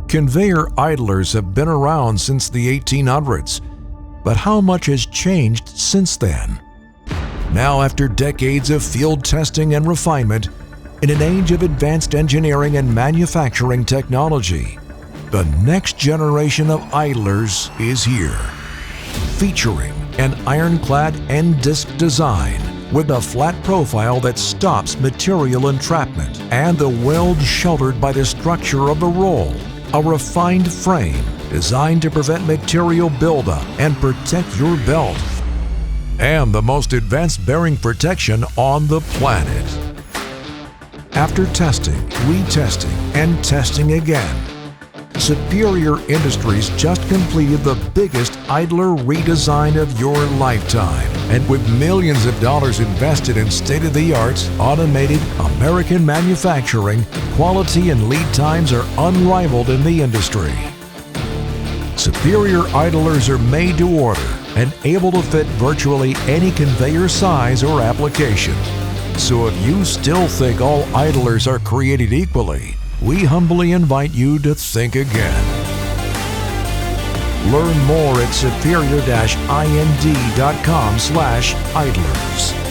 Conveyor idlers have been around since the 1800s, but how much has changed since then? Now, after decades of field testing and refinement, in an age of advanced engineering and manufacturing technology, the next generation of idlers is here. Featuring an IronClad End Disc design with a flat profile that stops material entrapment and the weld sheltered by the structure of the roll. A refined frame designed to prevent material buildup and protect your belt. And the most advanced bearing protection on the planet. After testing, retesting, and testing again, Superior Industries just completed the biggest idler redesign of your lifetime. And with millions of dollars invested in state-of-the-art, automated American manufacturing, quality and lead times are unrivaled in the industry. Superior idlers are made to order and able to fit virtually any conveyor size or application. So if you still think all idlers are created equally, we humbly invite you to think again. Learn more at superior-ind.com/idlers.